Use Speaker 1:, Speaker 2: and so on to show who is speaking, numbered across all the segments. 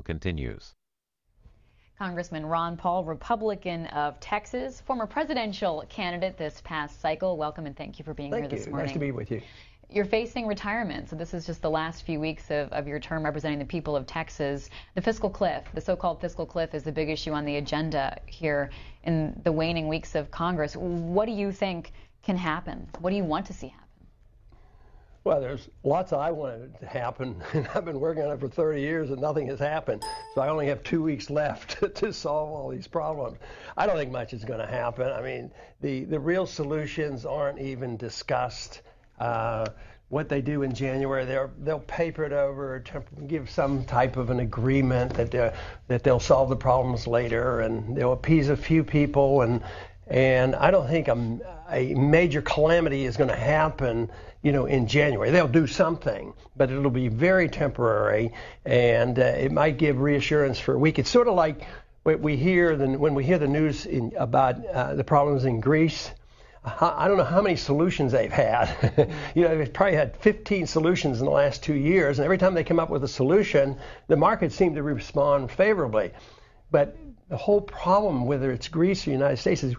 Speaker 1: continues.
Speaker 2: Congressman Ron Paul, Republican of Texas, former presidential candidate this past cycle. Welcome and thank you for being here this morning.
Speaker 3: Nice to be with you.
Speaker 2: You're facing retirement, so this is just the last few weeks of your term representing the people of Texas. The fiscal cliff, the so-called fiscal cliff, is the big issue on the agenda here in the waning weeks of Congress. What do you think can happen? What do you want to see happen?
Speaker 3: Well, there's lots I wanted to happen, and I've been working on it for 30 years and nothing has happened. So I only have 2 weeks left to solve all these problems. I don't think much is going to happen. I mean, the real solutions aren't even discussed. What they do in January, they'll paper it over, to give some type of an agreement that they'll solve the problems later, and they'll appease a few people, and I don't think a major calamity is going to happen, in January. They'll do something, but it'll be very temporary, and it might give reassurance for a week. It's sort of like what we hear when we hear the news about the problems in Greece. I don't know how many solutions they've had. They've probably had 15 solutions in the last 2 years, and every time they come up with a solution, the markets seem to respond favorably. But the whole problem, whether it's Greece or the United States, is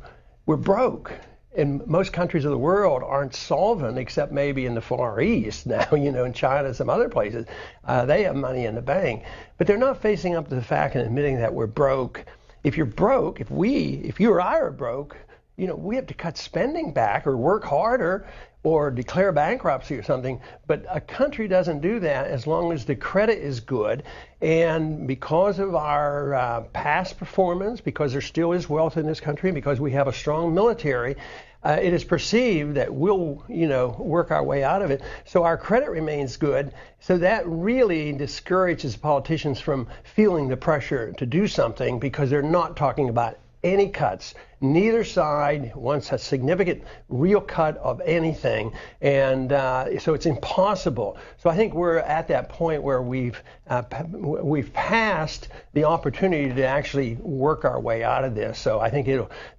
Speaker 3: we're broke. And most countries of the world aren't solvent, except maybe in the Far East now, in China and some other places. They have money in the bank. But they're not facing up to the fact and admitting that we're broke. If you're broke, if you or I are broke, we have to cut spending back or work harder or declare bankruptcy or something. But a country doesn't do that as long as the credit is good. And because of our past performance, because there still is wealth in this country, because we have a strong military, it is perceived that we'll, work our way out of it. So our credit remains good. So that really discourages politicians from feeling the pressure to do something because they're not talking about any cuts. Neither side wants a significant real cut of anything, and so it's impossible. So I think we're at that point where we've passed the opportunity to actually work our way out of this. So I think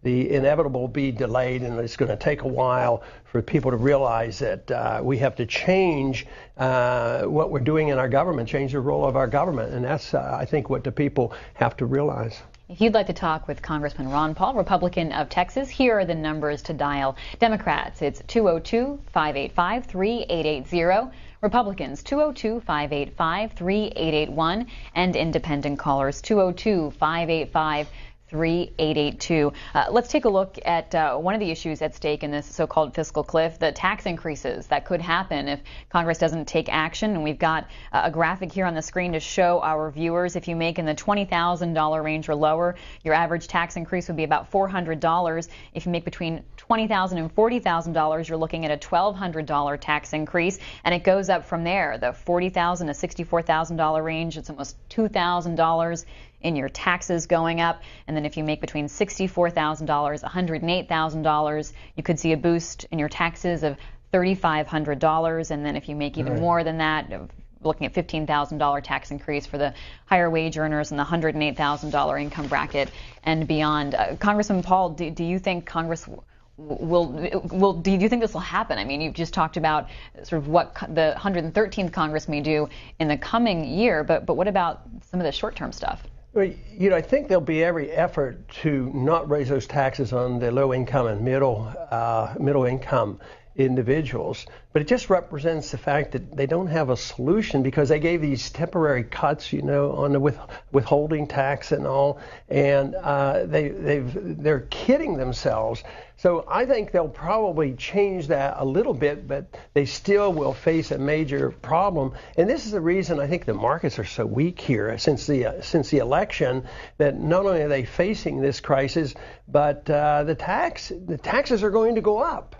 Speaker 3: the inevitable will be delayed, and it's going to take a while for people to realize that we have to change what we're doing in our government, change the role of our government, and that's I think what the people have to realize.
Speaker 2: If you'd like to talk with Congressman Ron Paul, Republican of Texas, here are the numbers to dial. Democrats, it's 202-585-3880. Republicans, 202-585-3881. And independent callers, 202-585-3882. Let's take a look at one of the issues at stake in this so-called fiscal cliff, the tax increases that could happen if Congress doesn't take action. And we've got a graphic here on the screen to show our viewers. If you make in the $20,000 range or lower, your average tax increase would be about $400. If you make between $20,000 and $40,000, you're looking at a $1,200 tax increase, and it goes up from there. The $40,000 to $64,000 range, it's almost $2,000 in your taxes going up. And then if you make between $64,000, $108,000, you could see a boost in your taxes of $3,500. And then if you make even more than that, looking at $15,000 tax increase for the higher wage earners in the $108,000 income bracket and beyond. Congressman Paul, do you think Congress do you think this will happen? I mean, you've just talked about sort of what the 113th Congress may do in the coming year, but what about some of the short-term stuff?
Speaker 3: Well, I think there'll be every effort to not raise those taxes on the low income and middle income individuals, but it just represents the fact that they don't have a solution because they gave these temporary cuts, on the withholding tax and all, and they're kidding themselves. So I think they'll probably change that a little bit, but they still will face a major problem. And this is the reason I think the markets are so weak here since the election, that not only are they facing this crisis, but the taxes are going to go up.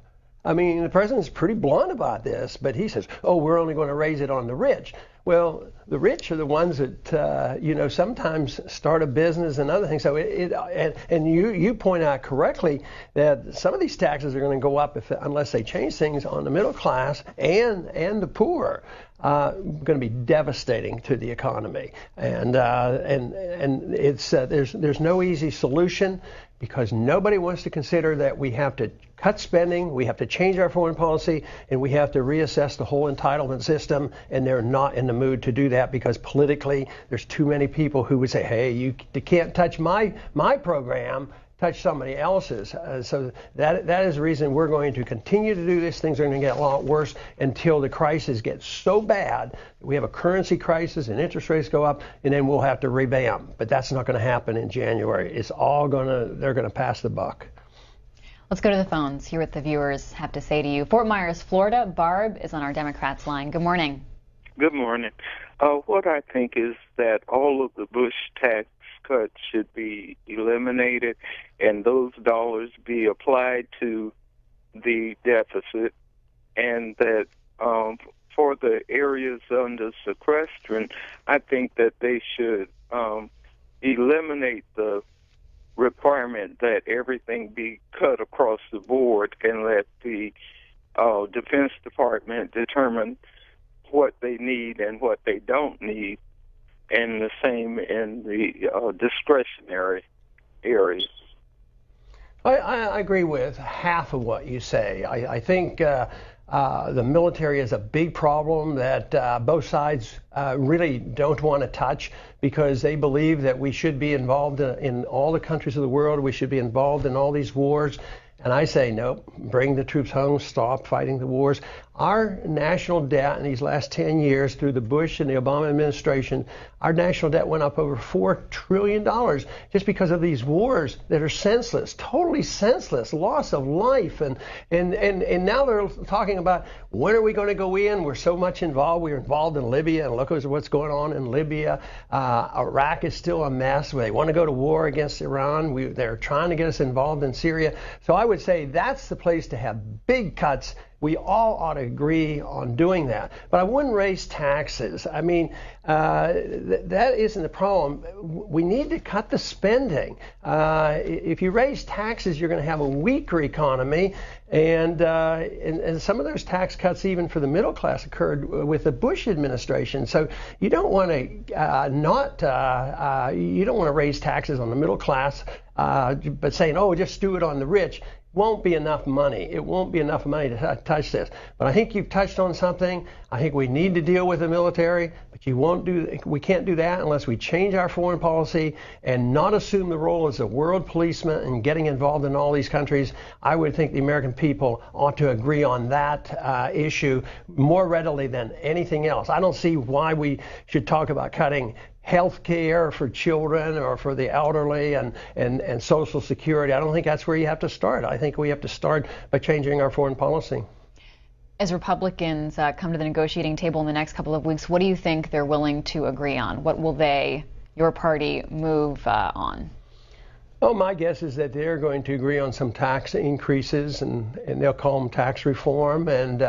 Speaker 3: I mean, the president's pretty blunt about this, but he says, we're only going to raise it on the rich. Well, the rich are the ones that, sometimes start a business and other things. So and you point out correctly that some of these taxes are going to go up unless they change things on the middle class and the poor. going to be devastating to the economy. And it's there's no easy solution, because nobody wants to consider that we have to cut spending, we have to change our foreign policy, and we have to reassess the whole entitlement system, and they're not in the mood to do that, because politically there's too many people who would say, hey, you can't touch my program, touch somebody else's. So that is the reason we're going to continue to do this. Things are going to get a lot worse until the crisis gets so bad. We have a currency crisis and interest rates go up, and then we'll have to revamp. But that's not going to happen in January. It's all they're going to pass the buck.
Speaker 2: Let's go to the phones, hear what the viewers have to say to you. Fort Myers, Florida, Barb is on our Democrats line. Good morning.
Speaker 1: Good morning. What I think is that all of the Bush tax cuts should be eliminated, and those dollars be applied to the deficit, and that for the areas under sequestration, I think that they should eliminate the requirement that everything be cut across the board, and let the Defense Department determine what they need and what they don't need, and the same in the discretionary areas.
Speaker 3: I agree with half of what you say. I think the military is a big problem that both sides really don't want to touch, because they believe that we should be involved in all the countries of the world. We should be involved in all these wars. And I say, no, bring the troops home, stop fighting the wars. Our national debt in these last 10 years, through the Bush and the Obama administration, our national debt went up over $4 trillion just because of these wars that are senseless, totally senseless, loss of life. And now they're talking about, when are we going to go in? We're so much involved. We're involved in Libya, and look at what's going on in Libya. Iraq is still a mess. They want to go to war against Iran. They're trying to get us involved in Syria. So I would say that's the place to have big cuts. We all ought to agree on doing that. But I wouldn't raise taxes. I mean, that isn't the problem. We need to cut the spending. If you raise taxes, you're going to have a weaker economy. And some of those tax cuts, even for the middle class, occurred with the Bush administration. So you don't want to you don't want to raise taxes on the middle class, but saying, oh, just do it on the rich. Won't be enough money. It won't be enough money to touch this. But I think you've touched on something. I think we need to deal with the military, but we can't do that unless we change our foreign policy and not assume the role as a world policeman and getting involved in all these countries. I would think the American people ought to agree on that issue more readily than anything else. I don't see why we should talk about cutting health care for children or for the elderly and Social Security. I don't think that's where you have to start. I think we have to start by changing our foreign policy.
Speaker 2: As Republicans come to the negotiating table in the next couple of weeks, what do you think they're willing to agree on? What will your party, move on?
Speaker 3: Oh, my guess is that they're going to agree on some tax increases, and they'll call them tax reform, and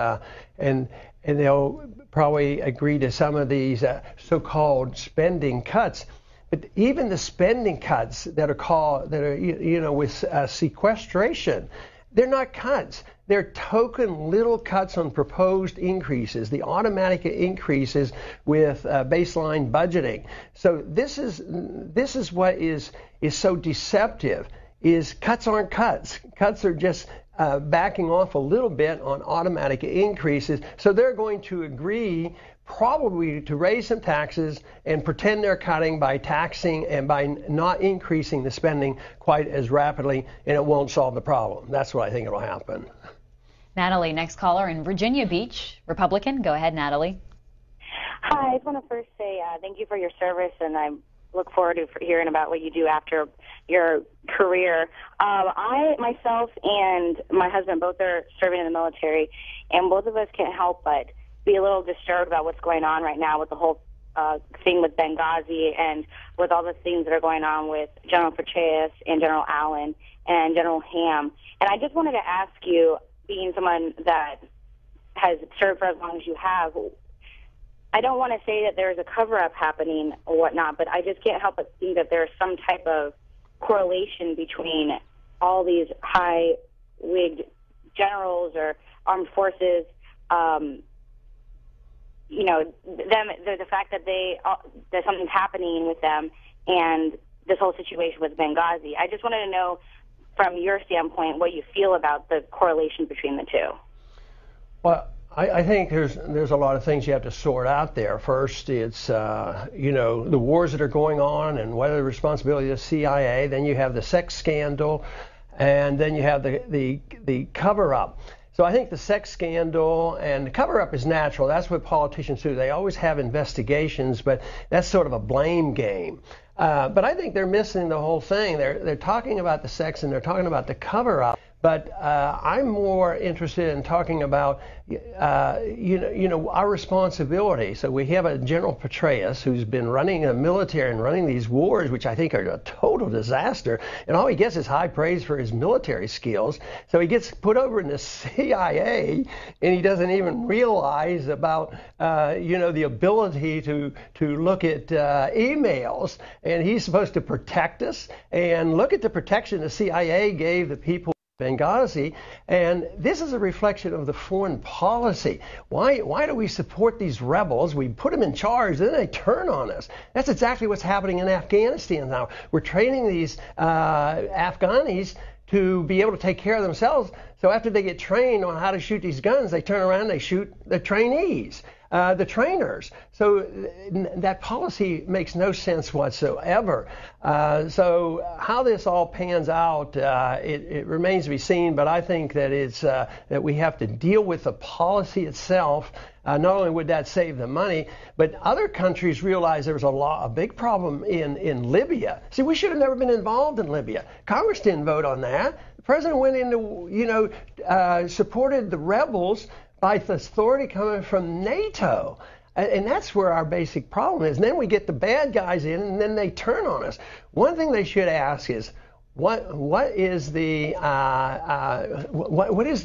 Speaker 3: they'll probably agree to some of these so-called spending cuts. But even the spending cuts that are with sequestration, they're not cuts. They're token little cuts on proposed increases, the automatic increases with baseline budgeting. So this is what is so deceptive, is cuts aren't cuts. Cuts are just backing off a little bit on automatic increases. So they're going to agree probably to raise some taxes and pretend they're cutting by taxing and by not increasing the spending quite as rapidly, and it won't solve the problem. That's what I think will happen.
Speaker 2: Natalie, next caller in Virginia Beach, Republican. Go ahead, Natalie.
Speaker 4: Hi, I just want to first say thank you for your service, and I look forward to hearing about what you do after your career. I, myself, and my husband both are serving in the military, and both of us can't help but be a little disturbed about what's going on right now with the whole thing with Benghazi and with all the things that are going on with General Petraeus and General Allen and General Ham. And I just wanted to ask you, being someone that has served for as long as you have, I don't want to say that there's a cover-up happening or whatnot, but I just can't help but think that there's some type of correlation between all these high-wigged generals or armed forces the fact that that something's happening with them, and this whole situation with Benghazi. I just wanted to know, from your standpoint, what you feel about the correlation between the two.
Speaker 3: Well, I think there's a lot of things you have to sort out there. First, it's the wars that are going on and what are the responsibility of the CIA. Then you have the sex scandal, and then you have the cover-up. So I think the sex scandal and the cover-up is natural. That's what politicians do. They always have investigations, but that's sort of a blame game. But I think they're missing the whole thing. They're talking about the sex and they're talking about the cover-up. But I'm more interested in talking about, our responsibility. So we have a General Petraeus who's been running a military and running these wars, which I think are a total disaster. And all he gets is high praise for his military skills. So he gets put over in the CIA, and he doesn't even realize about, the ability to look at emails. And he's supposed to protect us. And look at the protection the CIA gave the people Benghazi, and this is a reflection of the foreign policy. Why do we support these rebels? We put them in charge, then they turn on us. That's exactly what's happening in Afghanistan now. We're training these Afghanis to be able to take care of themselves. So after they get trained on how to shoot these guns, they turn around and they shoot the trainees. The trainers. So that policy makes no sense whatsoever. So how this all pans out, it remains to be seen, but I think that it's that we have to deal with the policy itself. Not only would that save them money, but other countries realize there was a big problem in Libya. See, we should have never been involved in Libya. Congress didn't vote on that. The president went into, supported the rebels by the authority coming from NATO. And that's where our basic problem is. And then we get the bad guys in, and then they turn on us. One thing they should ask is, what is the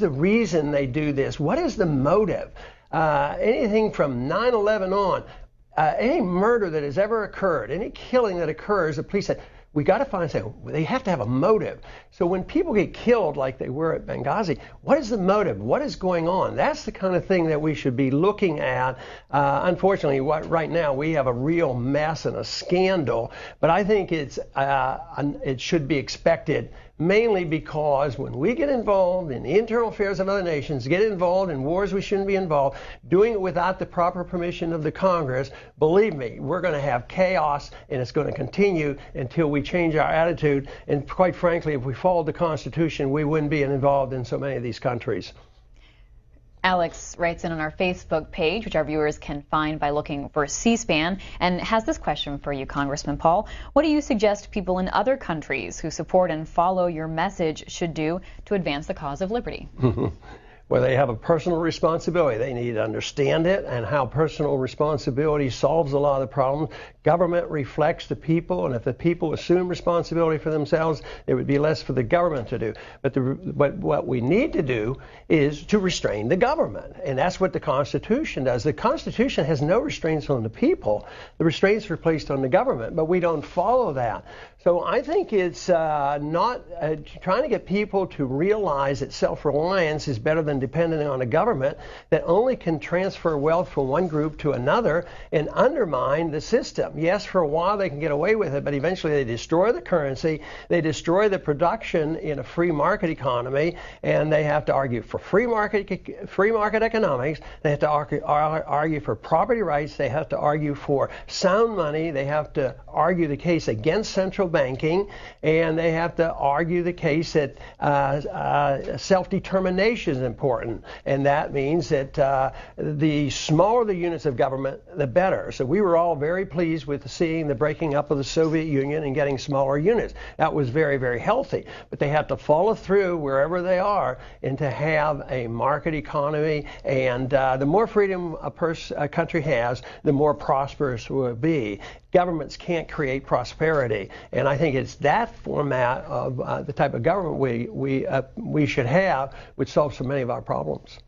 Speaker 3: reason they do this? What is the motive? Anything from 9/11 on, any murder that has ever occurred, any killing that occurs, the police say, we got to find something. They have to have a motive. So when people get killed like they were at Benghazi, what is the motive? What is going on? That's the kind of thing that we should be looking at. Unfortunately, right now we have a real mess and a scandal. But I think it should be expected, mainly because when we get involved in the internal affairs of other nations, get involved in wars we shouldn't be involved, doing it without the proper permission of the Congress, believe me, we're going to have chaos, and it's going to continue until we change our attitude. And quite frankly, if we followed the Constitution, we wouldn't be involved in so many of these countries.
Speaker 2: Alex writes in on our Facebook page, which our viewers can find by looking for C-SPAN, and has this question for you, Congressman Paul. What do you suggest people in other countries who support and follow your message should do to advance the cause of liberty?
Speaker 3: Well, they have a personal responsibility. They need to understand it and how personal responsibility solves a lot of the problems. Government reflects the people, and if the people assume responsibility for themselves, it would be less for the government to do. But what we need to do is to restrain the government, and that's what the Constitution does. The Constitution has no restraints on the people. The restraints are placed on the government, but we don't follow that. So I think it's not trying to get people to realize that self-reliance is better than depending on a government that only can transfer wealth from one group to another and undermine the system. Yes, for a while they can get away with it, but eventually they destroy the currency, they destroy the production in a free market economy, and they have to argue for free market economics. They have to argue for property rights. They have to argue for sound money. They have to argue the case against central banking, and they have to argue the case that self-determination is important, and that means that the smaller the units of government, the better. So we were all very pleased with seeing the breaking up of the Soviet Union and getting smaller units. That was very, very healthy, but they have to follow through wherever they are and to have a market economy, and the more freedom a country has, the more prosperous it will be. Governments can't create prosperity, and I think it's that format of the type of government we should have which solves so many of our problems.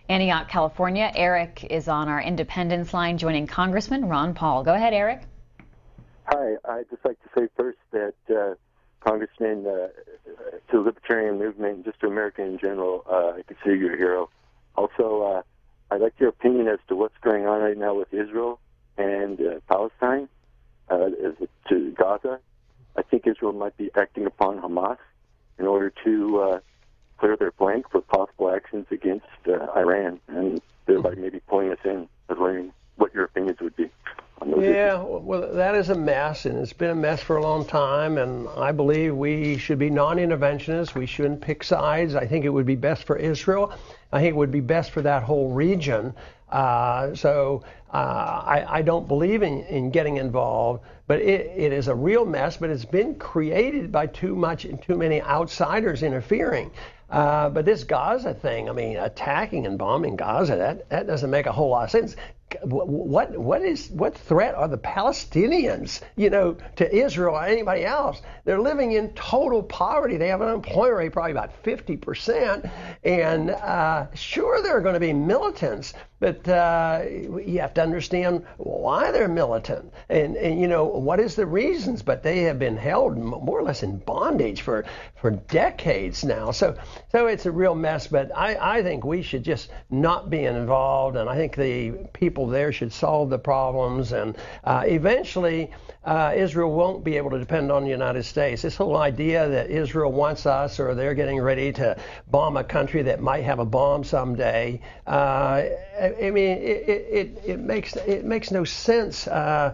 Speaker 2: Antioch, California. Eric is on our Independence line, joining Congressman Ron Paul. Go ahead, Eric.
Speaker 5: Hi. I'd just like to say first that Congressman, to the Libertarian movement, just to America in general, I consider you a hero. Also, I'd like your opinion as to what's going on right now with Israel and Palestine, to Gaza. I think Israel might be acting upon Hamas in order to clear their blank for possible actions against Iran, and thereby maybe pulling us in. I was wondering what your opinions would be on those issues.
Speaker 3: Well, that is a mess, and it's been a mess for a long time, and I believe we should be non-interventionists. We shouldn't pick sides. I think it would be best for Israel. I think it would be best for that whole region. So I don't believe in getting involved, but it is a real mess, but it's been created by too many outsiders interfering. But this Gaza thing, I mean, attacking and bombing Gaza, that doesn't make a whole lot of sense. What threat are the Palestinians, to Israel or anybody else? They're living in total poverty. They have an unemployment rate probably about 50%, and sure, there are going to be militants, but you have to understand why they're militant, and what is the reasons. But they have been held more or less in bondage for decades now. So it's a real mess. But I think we should just not be involved, and I think the people there should solve the problems, and eventually Israel won't be able to depend on the United States. This whole idea that Israel wants us, or they're getting ready to bomb a country that might have a bomb someday, I mean, it makes no sense to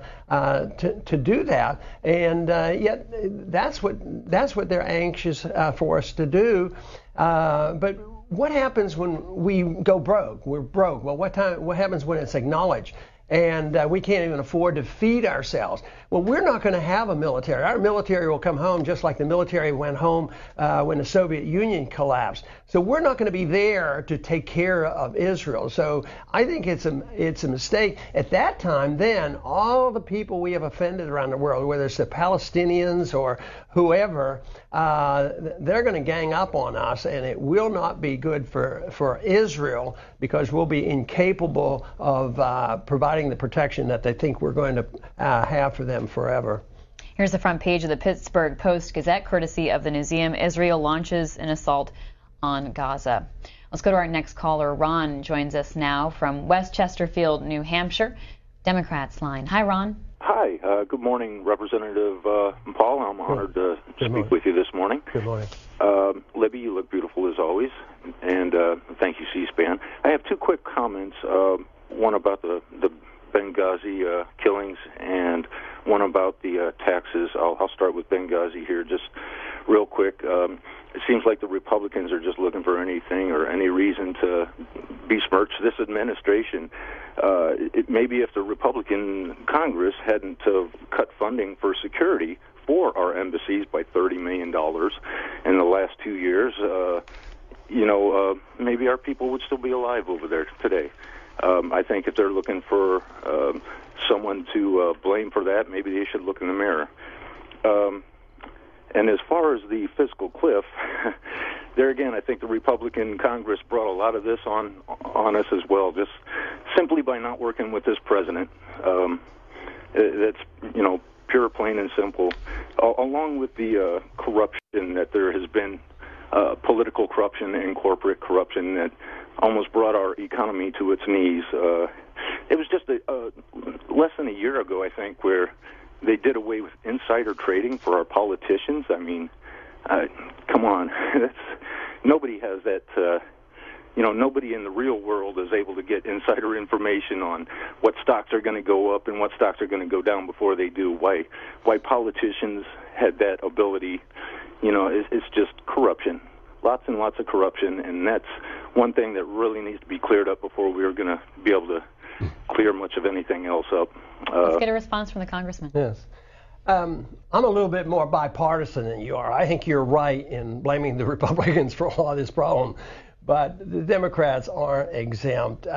Speaker 3: do that, and yet that's what they're anxious for us to do. But what happens when we go broke? We're broke. Well, what happens when it's acknowledged and we can't even afford to feed ourselves? Well, we're not going to have a military. Our military will come home just like the military went home when the Soviet Union collapsed. So we're not going to be there to take care of Israel. So I think it's a mistake. At that time, then, all the people we have offended around the world, whether it's the Palestinians or whoever, they're going to gang up on us, and it will not be good for Israel, because we'll be incapable of providing the protection that they think we're going to have for them forever.
Speaker 2: Here's the front page of the Pittsburgh Post-Gazette, courtesy of the Newseum. Israel launches an assault on Gaza. Let's go to our next caller. Ron joins us now from West Chesterfield, New Hampshire, Democrats line. Hi, Ron.
Speaker 6: Hi. Good morning, Representative Paul. I'm honored to speak with you this morning.
Speaker 3: Good morning.
Speaker 6: Libby, you look beautiful as always, and thank you, C-SPAN. I have two quick comments, one about the Benghazi killings and one about the taxes. I'll start with Benghazi here just real quick. It seems like the Republicans are just looking for anything or any reason to besmirch this administration. Maybe if the Republican Congress hadn't cut funding for security for our embassies by $30 million in the last 2 years, maybe our people would still be alive over there today. I think if they're looking for someone to blame for that, maybe they should look in the mirror. And as far as the fiscal cliff, there again, I think the Republican Congress brought a lot of this on us as well, just simply by not working with this president. That's, pure, plain and simple. Along with the corruption that there has been, political corruption and corporate corruption that almost brought our economy to its knees. It was just less than a year ago, I think, where they did away with insider trading for our politicians. I mean, come on. Nobody has that, nobody in the real world is able to get insider information on what stocks are going to go up and what stocks are going to go down before they do. Why politicians had that ability, it's just corruption. Lots and lots of corruption, and that's one thing that really needs to be cleared up before we're going to be able to clear much of anything else up.
Speaker 2: Let's get a response from the congressman.
Speaker 3: Yes. I'm a little bit more bipartisan than you are. I think you're right in blaming the Republicans for all of this problem, but the Democrats aren't exempt.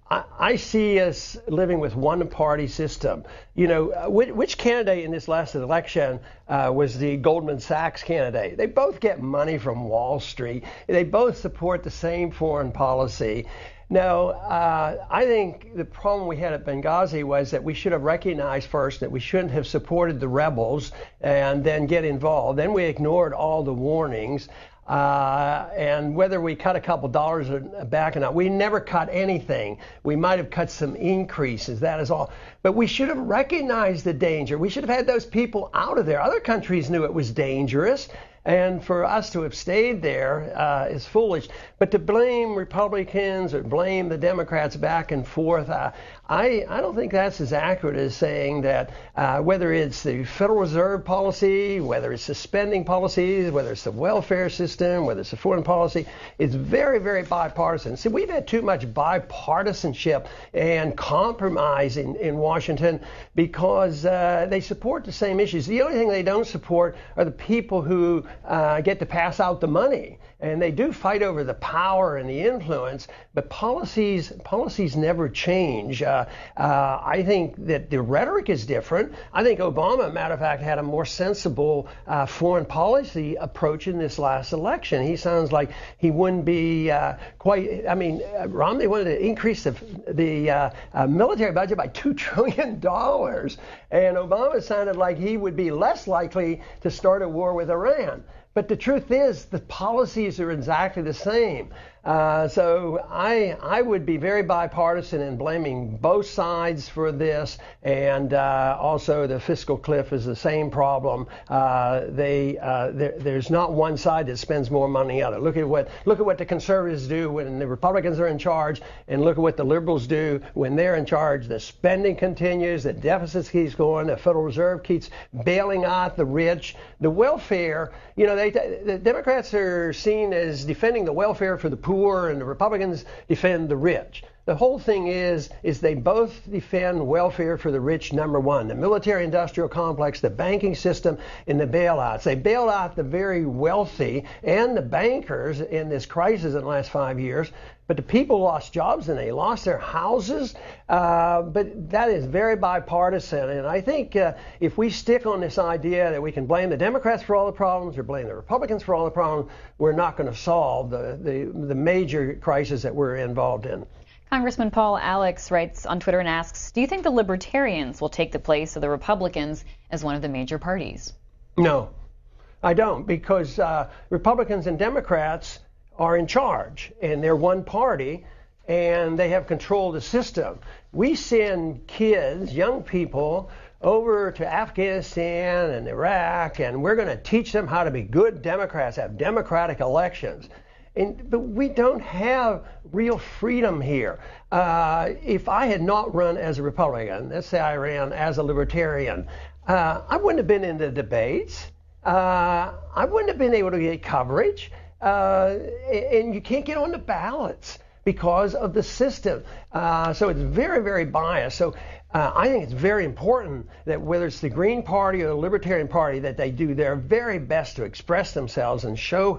Speaker 3: I see us living with one-party system. Which candidate in this last election was the Goldman Sachs candidate? They both get money from Wall Street. They both support the same foreign policy. No, I think the problem we had at Benghazi was that we should have recognized first that we shouldn't have supported the rebels and then get involved. Then we ignored all the warnings. And whether we cut a couple dollars back or not, we never cut anything. We might have cut some increases, that is all. But we should have recognized the danger. We should have had those people out of there. Other countries knew it was dangerous. And for us to have stayed there is foolish. But to blame Republicans or blame the Democrats back and forth, I don't think that's as accurate as saying that whether it's the Federal Reserve policy, whether it's the spending policies, whether it's the welfare system, whether it's the foreign policy, it's very, very bipartisan. See, we've had too much bipartisanship and compromise in Washington because they support the same issues. The only thing they don't support are the people who get to pass out the money. And they do fight over the power and the influence, but policies never change. I think that the rhetoric is different. I think Obama, matter of fact, had a more sensible foreign policy approach in this last election. He sounds like he wouldn't be quite. I mean, Romney wanted to increase the military budget by $2 trillion, and Obama sounded like he would be less likely to start a war with Iran. But the truth is, the policies are exactly the same. So I would be very bipartisan in blaming both sides for this, and also the fiscal cliff is the same problem. There's not one side that spends more money than the other. Look at what the conservatives do when the Republicans are in charge, and look at what the liberals do when they're in charge. The spending continues, the deficit keeps going, the Federal Reserve keeps bailing out the rich, the welfare. You know, the Democrats are seen as defending the welfare for the poor, and the Republicans defend the rich. The whole thing is they both defend welfare for the rich, number one. The military-industrial complex, the banking system, and the bailouts. They bailed out the very wealthy and the bankers in this crisis in the last 5 years. But the people lost jobs and they lost their houses. But that is very bipartisan. And I think if we stick on this idea that we can blame the Democrats for all the problems or blame the Republicans for all the problems, we're not going to solve the major crisis that we're involved in.
Speaker 2: Congressman Paul, Alex writes on Twitter and asks, do you think the Libertarians will take the place of the Republicans as one of the major parties?
Speaker 3: No, I don't, because Republicans and Democrats are in charge, and they're one party, and they have control of the system. We send kids, young people, over to Afghanistan and Iraq, and we're going to teach them how to be good Democrats, have democratic elections. But we don't have real freedom here. If I had not run as a Republican, let's say I ran as a Libertarian, I wouldn't have been in the debates. I wouldn't have been able to get coverage. And you can't get on the ballots because of the system. So it's very, very biased. So I think it's very important that whether it's the Green Party or the Libertarian Party, that they do their very best to express themselves and show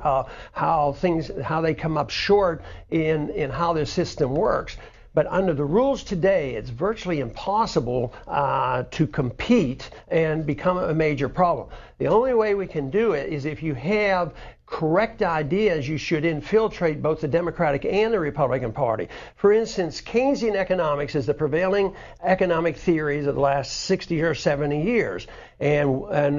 Speaker 3: how they come up short in how their system works. But under the rules today, it's virtually impossible to compete and become a major problem. The only way we can do it is if you have correct ideas. You should infiltrate both the Democratic and the Republican Party. For instance, Keynesian economics is the prevailing economic theories of the last 60 or 70 years. And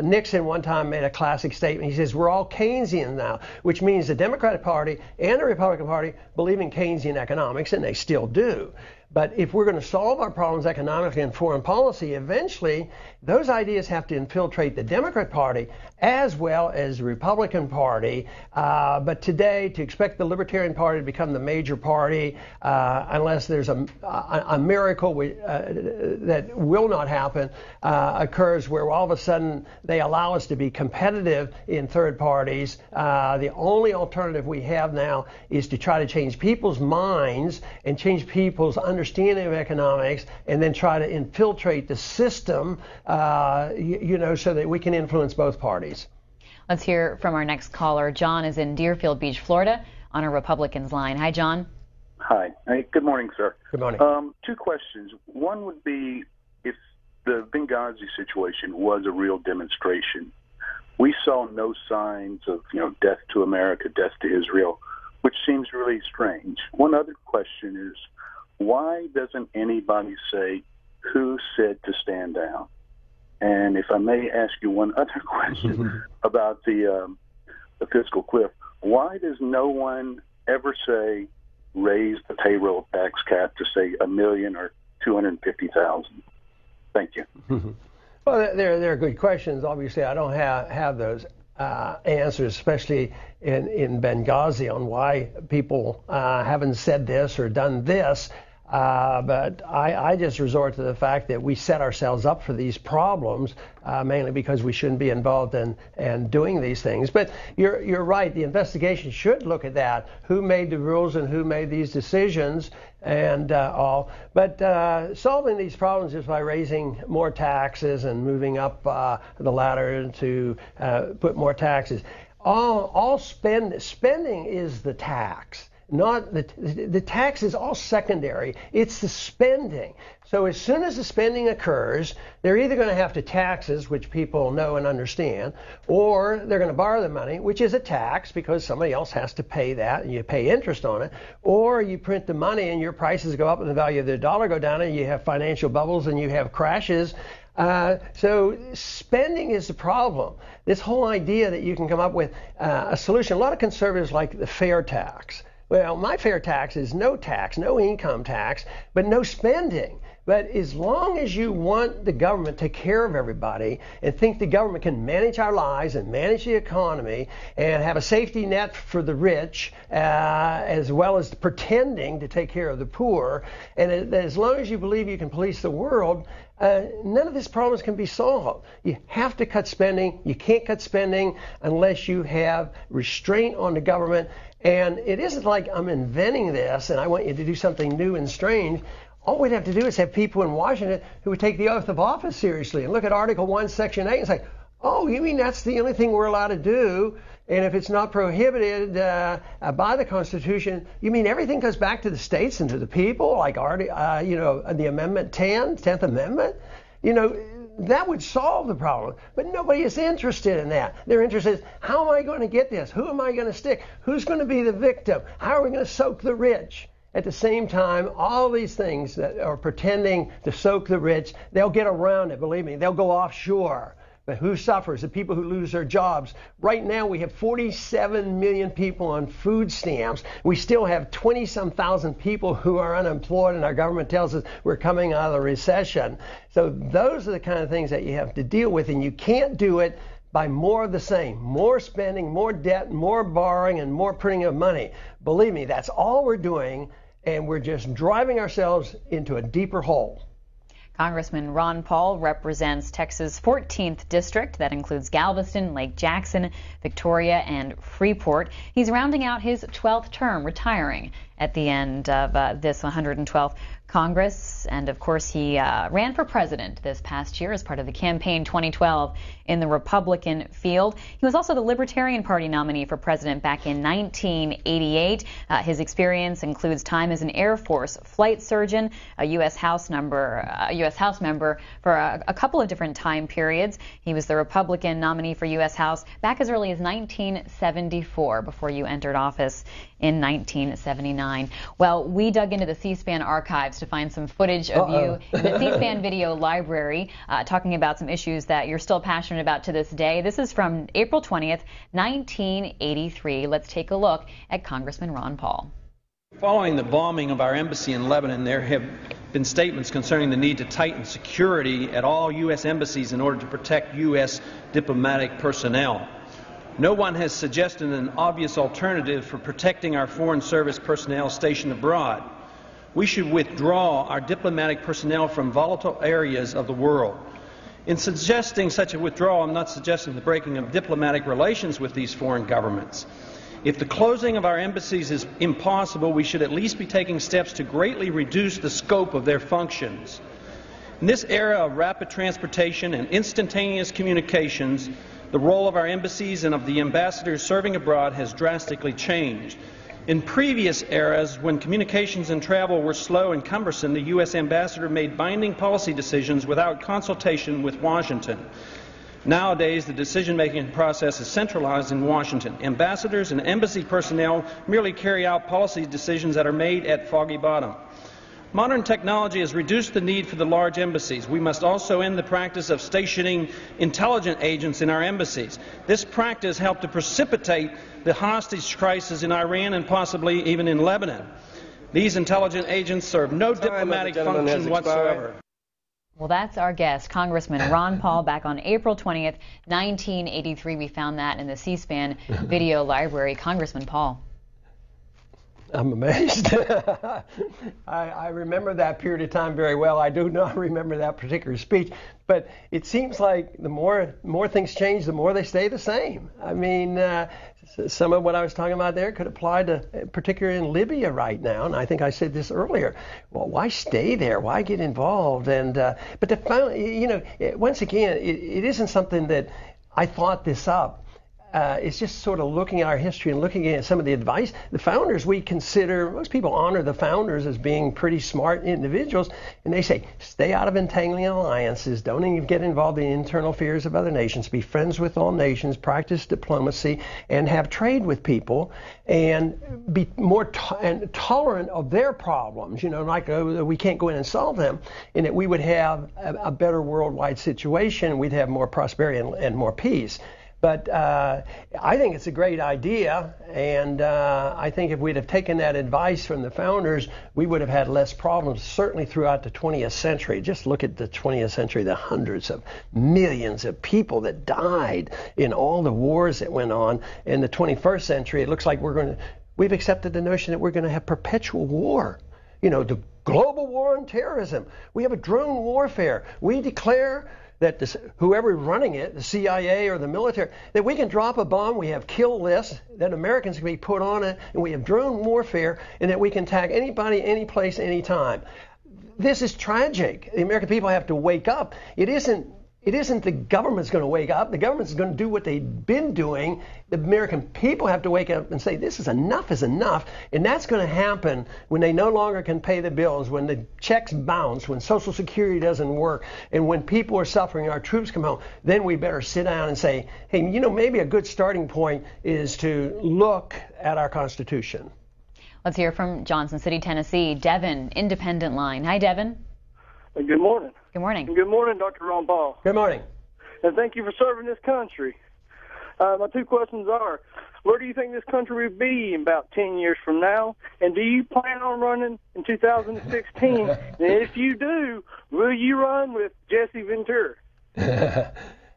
Speaker 3: Nixon one time made a classic statement. He says, we're all Keynesian now, which means the Democratic Party and the Republican Party believe in Keynesian economics, and they still do. But if we're going to solve our problems economically and foreign policy, eventually those ideas have to infiltrate the Democrat Party as well as the Republican Party. But today, to expect the Libertarian Party to become the major party, unless there's a miracle that will not happen, occurs where all of a sudden they allow us to be competitive in third parties. The only alternative we have now is to try to change people's minds and change people's understanding of economics, and then try to infiltrate the system, so that we can influence both parties.
Speaker 2: Let's hear from our next caller. John is in Deerfield Beach, Florida, on a Republican's line. Hi, John.
Speaker 7: Hi. Good morning, sir.
Speaker 3: Good morning.
Speaker 7: Two questions. One would be, if the Benghazi situation was a real demonstration, we saw no signs of, death to America, death to Israel, which seems really strange. One other question is, why doesn't anybody say who said to stand down? And if I may ask you one other question about the the fiscal cliff, why does no one ever say raise the payroll tax cap to say $1 million or 250,000? Thank you.
Speaker 3: Well, they're good questions. Obviously, I don't have those answers, especially in Benghazi, on why people haven't said this or done this. But I just resort to the fact that we set ourselves up for these problems, mainly because we shouldn't be involved in doing these things. But you're right. The investigation should look at that. Who made the rules and who made these decisions and all. But solving these problems is by raising more taxes and moving up the ladder to put more taxes. Spending is the tax. Not the tax is all secondary. It's the spending. So as soon as the spending occurs, they're either going to have to taxes, which people know and understand, or they're going to borrow the money, which is a tax because somebody else has to pay that and you pay interest on it, or you print the money and your prices go up and the value of the dollar go down and you have financial bubbles and you have crashes. So spending is the problem. This whole idea that you can come up with a solution. A lot of conservatives like the fair tax. Well, my fair tax is no tax, no income tax, but no spending. But as long as you want the government to take care of everybody and think the government can manage our lives and manage the economy and have a safety net for the rich, as well as pretending to take care of the poor, and as long as you believe you can police the world, none of these problems can be solved. You have to cut spending. You can't cut spending unless you have restraint on the government. And it isn't like I'm inventing this and I want you to do something new and strange. All we'd have to do is have people in Washington who would take the oath of office seriously and look at Article 1, Section 8 and say, oh, you mean that's the only thing we're allowed to do? And if it's not prohibited by the Constitution, you mean everything goes back to the states and to the people, like the Amendment 10, 10th Amendment? That would solve the problem. But nobody is interested in that. They're interested in, how am I going to get this? Who am I going to stick? Who's going to be the victim? How are we going to soak the rich? At the same time, all these things that are pretending to soak the rich, they'll get around it, believe me. They'll go offshore. But who suffers? The people who lose their jobs. Right now, we have 47 million people on food stamps. We still have 20-some thousand people who are unemployed, and our government tells us we're coming out of the recession. So those are the kind of things that you have to deal with, and you can't do it by more of the same. More spending, more debt, more borrowing, and more printing of money. Believe me, that's all we're doing, and we're just driving ourselves into a deeper hole.
Speaker 2: Congressman Ron Paul represents Texas' 14th district. That includes Galveston, Lake Jackson, Victoria, and Freeport. He's rounding out his 12th term, retiring at the end of this 112th Congress. And of course, he ran for president this past year as part of the campaign 2012 in the Republican field. He was also the Libertarian Party nominee for president back in 1988. His experience includes time as an Air Force flight surgeon, a U.S. House member for a couple of different time periods. He was the Republican nominee for U.S. House back as early as 1974, before you entered office in 1979. Well, we dug into the C-SPAN archives to find some footage of you in the C-SPAN video library, talking about some issues that you're still passionate about to this day. This is from April 20th, 1983. Let's take a look at Congressman Ron Paul.
Speaker 8: Following the bombing of our embassy in Lebanon, there have been statements concerning the need to tighten security at all U.S. embassies in order to protect U.S. diplomatic personnel. No one has suggested an obvious alternative for protecting our foreign service personnel stationed abroad. We should withdraw our diplomatic personnel from volatile areas of the world. In suggesting such a withdrawal, I'm not suggesting the breaking of diplomatic relations with these foreign governments. If the closing of our embassies is impossible, we should at least be taking steps to greatly reduce the scope of their functions. In this era of rapid transportation and instantaneous communications, the role of our embassies and of the ambassadors serving abroad has drastically changed. In previous eras, when communications and travel were slow and cumbersome, the U.S. ambassador made binding policy decisions without consultation with Washington. Nowadays, the decision-making process is centralized in Washington. Ambassadors and embassy personnel merely carry out policy decisions that are made at Foggy Bottom. Modern technology has reduced the need for the large embassies. We must also end the practice of stationing intelligence agents in our embassies. This practice helped to precipitate the hostage crisis in Iran and possibly even in Lebanon. These intelligence agents serve no diplomatic function whatsoever.
Speaker 2: Well, that's our guest, Congressman Ron Paul, back on April 20th, 1983. We found that in the C-SPAN video library. Congressman Paul.
Speaker 3: I'm amazed. I remember that period of time very well. I do not remember that particular speech, but it seems like the more things change, the more they stay the same. I mean, some of what I was talking about there could apply to, particularly in Libya right now, and I think I said this earlier. Well, why stay there? Why get involved? And but the final, once again, it isn't something that I thought this up. It's just sort of looking at our history and looking at some of the advice. The founders, we consider, most people honor the founders as being pretty smart individuals, and they say, stay out of entangling alliances, don't even get involved in internal affairs of other nations, be friends with all nations, practice diplomacy, and have trade with people, and be more tolerant of their problems, like we can't go in and solve them, and that we would have a better worldwide situation, we'd have more prosperity and more peace. But I think it's a great idea, and I think if we'd have taken that advice from the founders, we would have had less problems, certainly throughout the 20th century. Just look at the 20th century, the hundreds of millions of people that died in all the wars that went on. In the 21st century, it looks like we've accepted the notion that we're going to have perpetual war. The global war on terrorism. We have a drone warfare. We declare that whoever's running it, the CIA or the military, that we can drop a bomb, we have kill lists, that Americans can be put on it, and we have drone warfare, and that we can attack anybody, any place, anytime. This is tragic. The American people have to wake up. It isn't the government's going to wake up. The government's going to do what they've been doing. The American people have to wake up and say, this is enough, and that's going to happen when they no longer can pay the bills, when the checks bounce, when Social Security doesn't work, and when people are suffering, our troops come home. Then we better sit down and say, hey, maybe a good starting point is to look at our Constitution.
Speaker 2: Let's hear from Johnson City, Tennessee. Devin, Independent Line. Hi, Devin.
Speaker 9: Good morning.
Speaker 2: Good morning.
Speaker 9: Good morning, Dr. Ron Paul.
Speaker 3: Good morning.
Speaker 9: And thank you for serving this country. My two questions are, where do you think this country will be in about 10 years from now? And do you plan on running in 2016? And if you do, will you run with Jesse Ventura?
Speaker 3: No,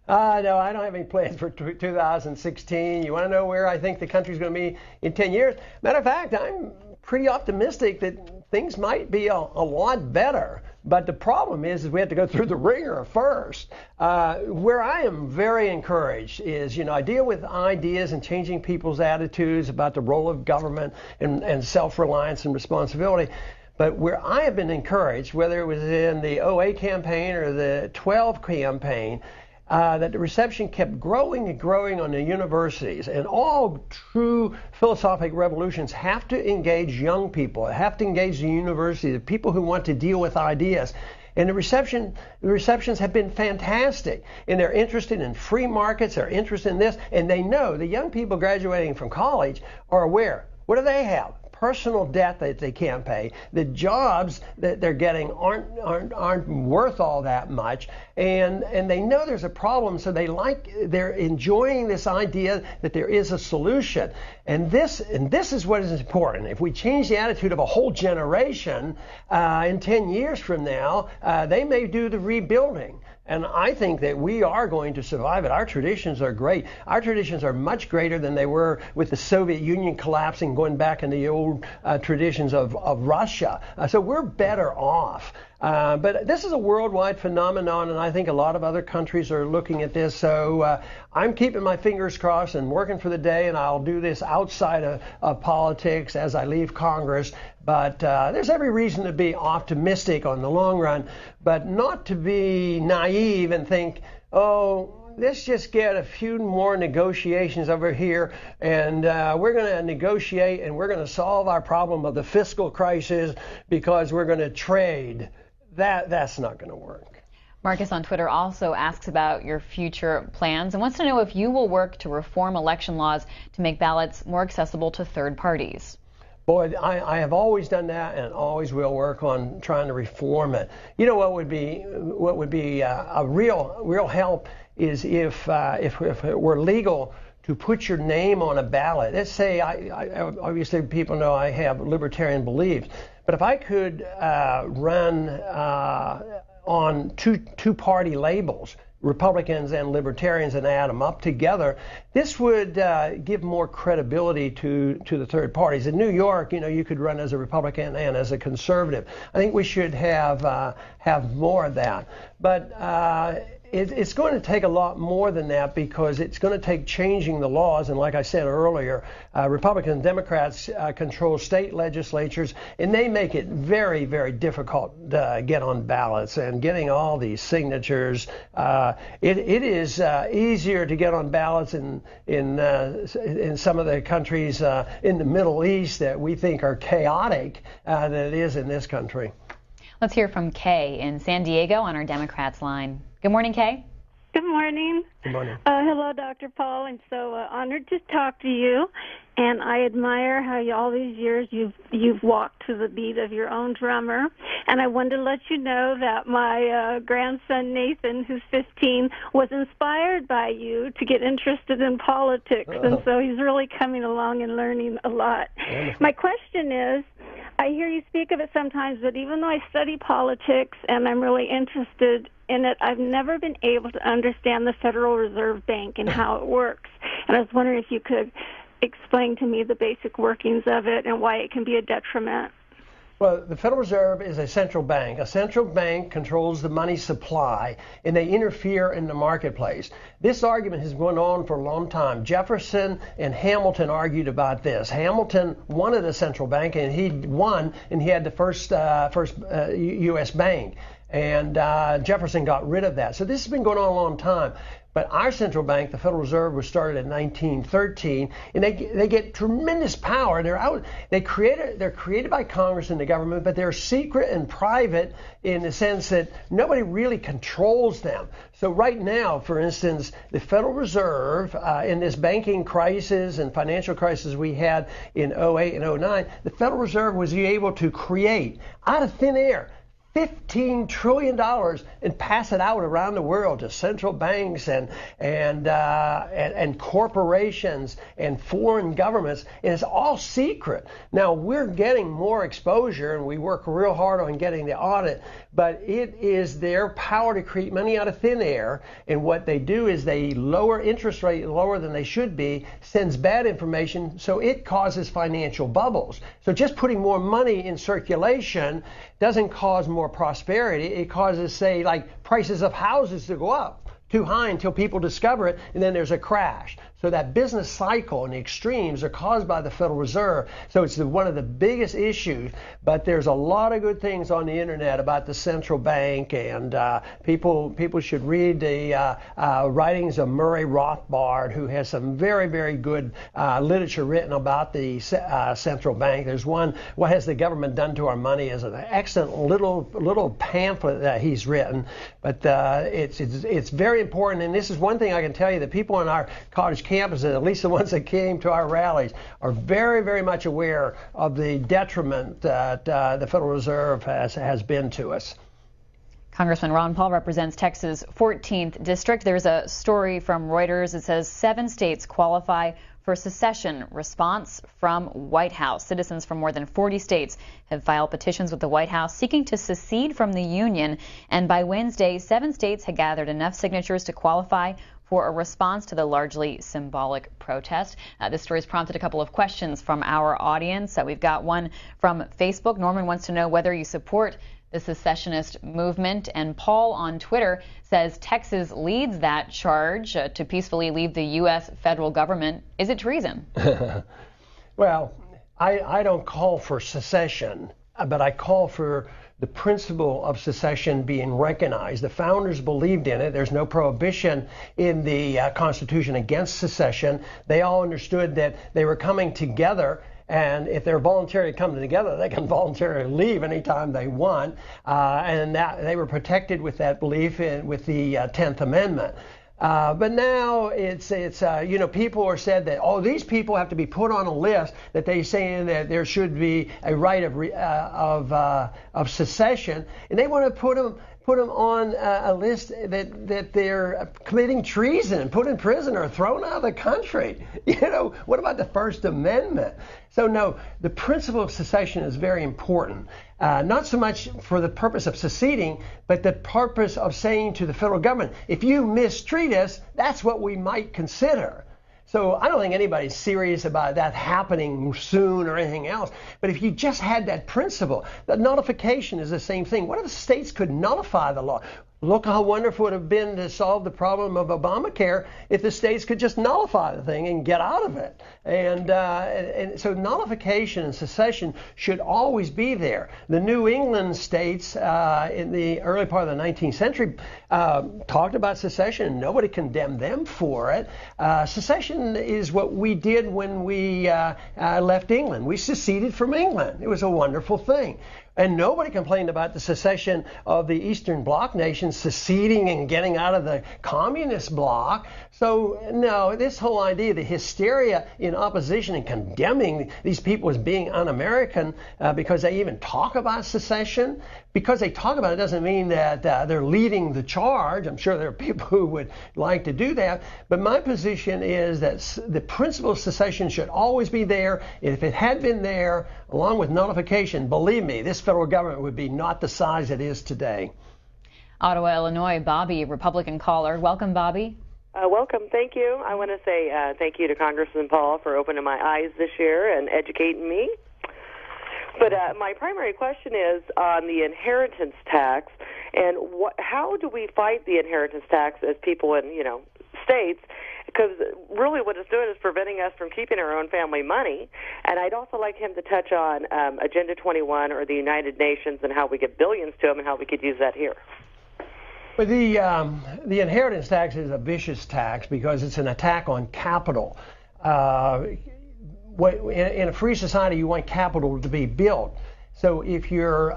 Speaker 3: I don't have any plans for 2016. You want to know where I think the country's going to be in 10 years? Matter of fact, I'm pretty optimistic that things might be a lot better. But the problem is we have to go through the ringer first. Where I am very encouraged is, I deal with ideas and changing people's attitudes about the role of government and self-reliance and responsibility. But where I have been encouraged, whether it was in the 08 campaign or the 12 campaign, that the reception kept growing and growing on the universities. And all true philosophic revolutions have to engage young people, have to engage the university, the people who want to deal with ideas. And the receptions have been fantastic. And they're interested in free markets, they're interested in this, and they know the young people graduating from college are aware. What do they have? Personal debt that they can't pay. The jobs that they're getting aren't worth all that much, and they know there's a problem, so they're enjoying this idea that there is a solution. And this is what is important. If we change the attitude of a whole generation, in 10 years from now, they may do the rebuilding. And I think that we are going to survive it. Our traditions are great. Our traditions are much greater than they were with the Soviet Union collapsing, going back in the old traditions of Russia. So we're better off. But this is a worldwide phenomenon, and I think a lot of other countries are looking at this. So I'm keeping my fingers crossed and working for the day, and I'll do this outside of politics as I leave Congress. But there's every reason to be optimistic on the long run, but not to be naive and think, let's just get a few more negotiations over here, and we're going to negotiate, and we're going to solve our problem of the fiscal crisis because we're going to trade. That's not going to work.
Speaker 2: Marcus on Twitter also asks about your future plans and wants to know if you will work to reform election laws to make ballots more accessible to third parties.
Speaker 3: Boy, I have always done that and always will work on trying to reform it. You know what would be a real help is if it were legal to put your name on a ballot. Let's say, obviously people know I have libertarian beliefs, but if I could run on two-party labels, Republicans and Libertarians, and add them up together, this would give more credibility to the third parties. In New York, you could run as a Republican and as a conservative. I think we should have more of that. But it's going to take a lot more than that, because it's going to take changing the laws. And like I said earlier, Republicans and Democrats control state legislatures, and they make it very, very difficult to get on ballots and getting all these signatures. It is easier to get on ballots in some of the countries in the Middle East that we think are chaotic than it is in this country.
Speaker 2: Let's hear from Kay in San Diego on our Democrats line. Good morning, Kay.
Speaker 10: Good morning.
Speaker 3: Good morning.
Speaker 10: Hello, Dr. Paul. I'm so honored to talk to you, and I admire how all these years you've walked to the beat of your own drummer. And I wanted to let you know that my grandson Nathan, who's 15, was inspired by you to get interested in politics, and so he's really coming along and learning a lot. My question is, I hear you speak of it sometimes, but even though I study politics and I'm really interested in it, I've never been able to understand the Federal Reserve Bank and how it works. And I was wondering if you could explain to me the basic workings of it and why it can be a detriment.
Speaker 3: Well, the Federal Reserve is a central bank. A central bank controls the money supply, and they interfere in the marketplace. This argument has gone on for a long time. Jefferson and Hamilton argued about this. Hamilton wanted a central bank, and he won, and he had the first U.S. bank. And Jefferson got rid of that. So this has been going on a long time. But our central bank, the Federal Reserve, was started in 1913, and they get tremendous power. They're created by Congress and the government, but they're secret and private in the sense that nobody really controls them. So right now, for instance, the Federal Reserve, in this banking crisis and financial crisis we had in 08 and 09, the Federal Reserve was able to create out of thin air $15 trillion and pass it out around the world to central banks and corporations and foreign governments, and it's all secret. Now, we're getting more exposure, and we work real hard on getting the audit, but it is their power to create money out of thin air, and what they do is they lower interest rate lower than they should be, sends bad information, so it causes financial bubbles. So just putting more money in circulation doesn't cause more prosperity. It causes, say, like prices of houses to go up too high until people discover it, and then there's a crash. So that business cycle and the extremes are caused by the Federal Reserve. So it's one of the biggest issues. But there's a lot of good things on the internet about the central bank, and people should read the writings of Murray Rothbard, who has some very, very good literature written about the central bank. There's one, "What Has the Government Done to Our Money?" is an excellent little pamphlet that he's written. But it's very important, and this is one thing I can tell you: the people on our college campuses, at least the ones that came to our rallies, are very, very much aware of the detriment that the Federal Reserve has been to us.
Speaker 2: Congressman Ron Paul represents Texas' 14th district. There's a story from Reuters. It says 7 states qualify for secession response from White House. Citizens from more than 40 states have filed petitions with the White House seeking to secede from the Union. And by Wednesday, 7 states had gathered enough signatures to qualify for a response to the largely symbolic protest. This story has prompted a couple of questions from our audience. We've got one from Facebook. Norman wants to know whether you support the secessionist movement, and Paul on Twitter says Texas leads that charge to peacefully leave the U.S. federal government. Is it treason?
Speaker 3: Well, I don't call for secession, but I call for the principle of secession being recognized. The founders believed in it. There's no prohibition in the Constitution against secession. They all understood that they were coming together, and if they're voluntarily coming together, they can voluntarily leave anytime they want, and that they were protected with that belief with the 10th Amendment. But now it's people are said that, oh, these people have to be put on a list, that they're saying that there should be a right of secession, and they want to put them on a list that they're committing treason, put in prison, or thrown out of the country. What about the First Amendment? So no, the principle of secession is very important. Not so much for the purpose of seceding, but the purpose of saying to the federal government, if you mistreat us, that's what we might consider. So I don't think anybody's serious about that happening soon or anything else. But if you just had that principle, that nullification is the same thing. What if the states could nullify the law? Look how wonderful it would have been to solve the problem of Obamacare if the states could just nullify the thing and get out of it. And so nullification and secession should always be there. The New England states in the early part of the 19th century talked about secession, and nobody condemned them for it. Secession is what we did when we left England. We seceded from England. It was a wonderful thing. And nobody complained about the secession of the Eastern Bloc nations seceding and getting out of the communist bloc. So, no, this whole idea, the hysteria in opposition and condemning these people as being un-American because they even talk about secession, because they talk about it doesn't mean that they're leading the charge. I'm sure there are people who would like to do that. But my position is that the principle of secession should always be there. If it had been there, along with nullification, believe me, this federal government would be not the size it is today.
Speaker 2: Ottawa, Illinois, Bobby, Republican caller. Welcome, Bobby.
Speaker 11: Welcome. Thank you. I want to say thank you to Congressman Paul for opening my eyes this year and educating me. But my primary question is on the inheritance tax, and how do we fight the inheritance tax as people in, states? Because really what it's doing is preventing us from keeping our own family money. And I'd also like him to touch on Agenda 21 or the United Nations and how we get billions to them and how we could use that here.
Speaker 3: Well, the inheritance tax is a vicious tax because it's an attack on capital. In a free society, you want capital to be built. So if you're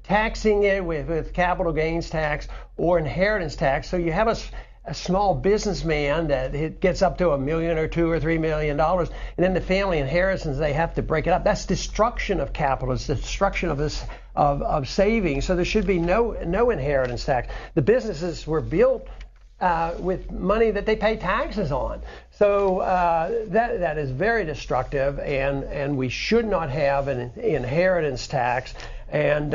Speaker 3: taxing it with capital gains tax or inheritance tax, so you have a small businessman that it gets up to $1 million or $2 or $3 million, and then the family inherits and they have to break it up. That's destruction of capital. It's destruction of this of savings. So there should be no inheritance tax. The businesses were built with money that they pay taxes on. So that is very destructive, and we should not have an inheritance tax. And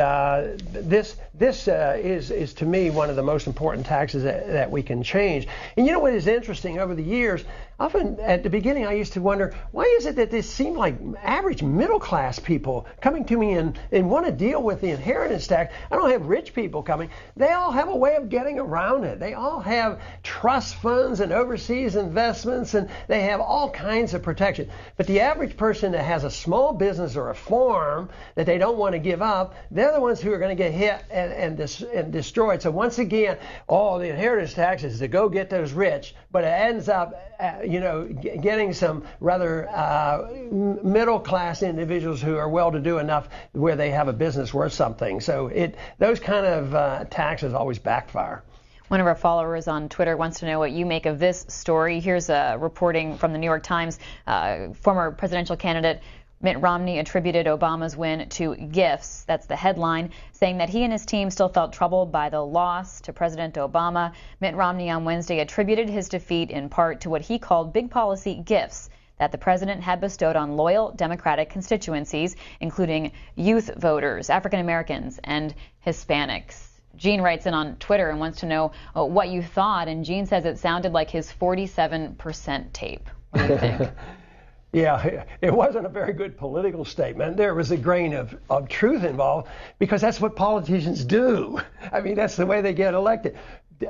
Speaker 3: this is to me one of the most important taxes that we can change. And you know what is interesting over the years? Often at the beginning I used to wonder, why is it that this seemed like average middle class people coming to me and want to deal with the inheritance tax? I don't have rich people coming. They all have a way of getting around it. They all have trust funds and overseas investments, and they have all kinds of protection. But the average person that has a small business or a farm that they don't want to give up, they're the ones who are going to get hit and destroyed. So once again, the inheritance tax is to go get those rich, but it ends up getting some rather middle-class individuals who are well-to-do enough where they have a business worth something. So those kind of taxes always backfire.
Speaker 2: One of our followers on Twitter wants to know what you make of this story. Here's a reporting from the New York Times. Former presidential candidate Mitt Romney attributed Obama's win to gifts. That's the headline, saying that he and his team still felt troubled by the loss to President Obama. Mitt Romney on Wednesday attributed his defeat in part to what he called big policy gifts that the president had bestowed on loyal Democratic constituencies, including youth voters, African Americans, and Hispanics. Gene writes in on Twitter and wants to know what you thought, and Gene says it sounded like his 47% tape. What do you think?
Speaker 3: Yeah, it wasn't a very good political statement. There was a grain of truth involved because that's what politicians do. I mean, that's the way they get elected.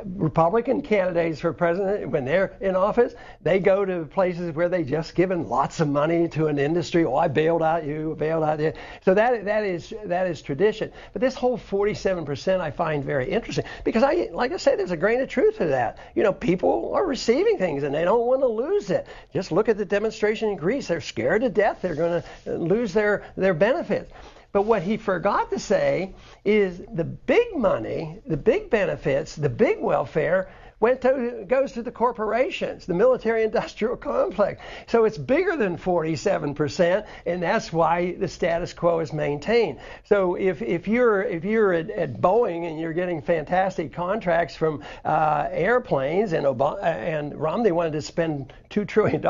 Speaker 3: Republican candidates for president, when they're in office, they go to places where they just given lots of money to an industry. Oh, I bailed out you, bailed out you. So that is tradition. But this whole 47% I find very interesting because like I said, there's a grain of truth to that. People are receiving things and they don't want to lose it. Just look at the demonstration in Greece. They're scared to death. They're going to lose their benefits. But what he forgot to say is the big money, the big benefits, the big welfare goes to the corporations, the military-industrial complex. So it's bigger than 47%, and that's why the status quo is maintained. So if you're at Boeing and you're getting fantastic contracts from airplanes, and Romney wanted to spend $2 trillion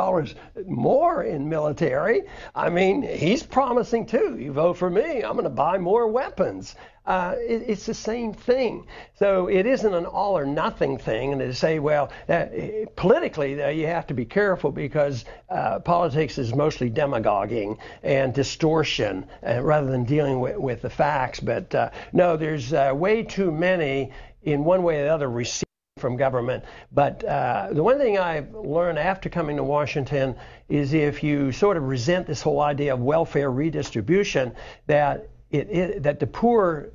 Speaker 3: more in military, I mean, he's promising too. You vote for me, I'm going to buy more weapons. It's the same thing. So it isn't an all or nothing thing. And to say, well, politically, you have to be careful because politics is mostly demagoguing and distortion rather than dealing with the facts. But no, there's way too many in one way or the other receiving from government. But the one thing I've learned after coming to Washington is if you sort of resent this whole idea of welfare redistribution, that that the poor,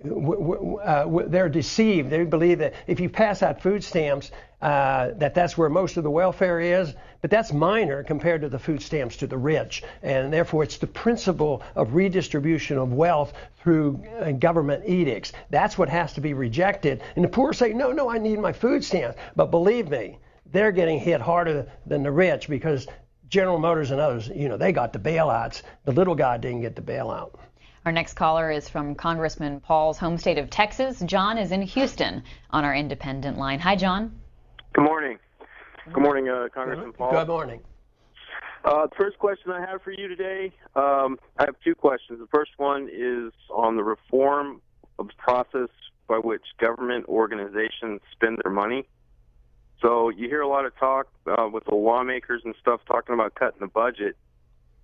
Speaker 3: they're deceived. They believe that if you pass out food stamps, that's where most of the welfare is, but that's minor compared to the food stamps to the rich. And therefore, it's the principle of redistribution of wealth through government edicts. That's what has to be rejected. And the poor say, no, I need my food stamps. But believe me, they're getting hit harder than the rich because General Motors and others, they got the bailouts. The little guy didn't get the bailout.
Speaker 2: Our next caller is from Congressman Paul's home state of Texas. John is in Houston on our independent line. Hi, John.
Speaker 12: Good morning. Good morning, Congressman Paul.
Speaker 3: Good morning.
Speaker 12: The first question I have for you today, I have two questions. The first one is on the reform of the process by which government organizations spend their money. So you hear a lot of talk with the lawmakers and stuff talking about cutting the budget,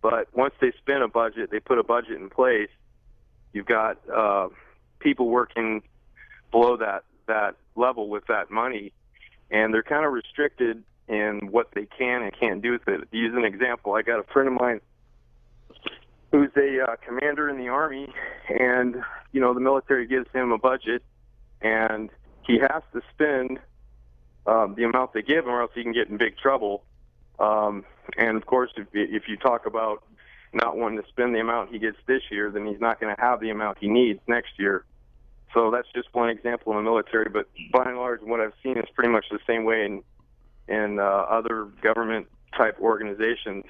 Speaker 12: but once they spend a budget, they put a budget in place. You've got people working below that level with that money, and they're kind of restricted in what they can and can't do with it. To use an example, I got a friend of mine who's a commander in the Army, and the military gives him a budget, and he has to spend the amount they give him, or else he can get in big trouble. And of course, if you talk about not wanting to spend the amount he gets this year, then he's not going to have the amount he needs next year. So that's just one example in the military. But by and large, what I've seen is pretty much the same way in other government type organizations.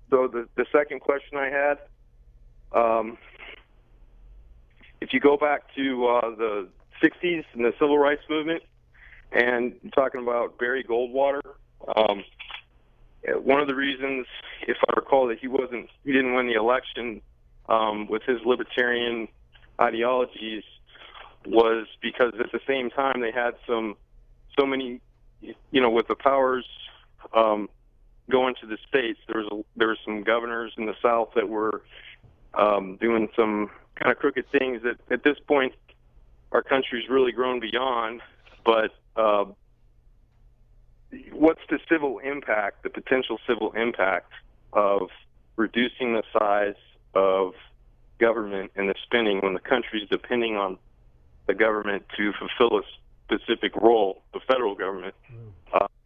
Speaker 12: So the second question I had, if you go back to the 60s and the Civil Rights Movement, and talking about Barry Goldwater, one of the reasons, if I recall, that he didn't win the election with his libertarian ideologies was because at the same time they had so many, with the powers going to the states, there were some governors in the South that were doing some kind of crooked things that at this point our country's really grown beyond. But what's the potential civil impact of reducing the size of government and the spending when the country's depending on the government to fulfill a specific role, the federal government?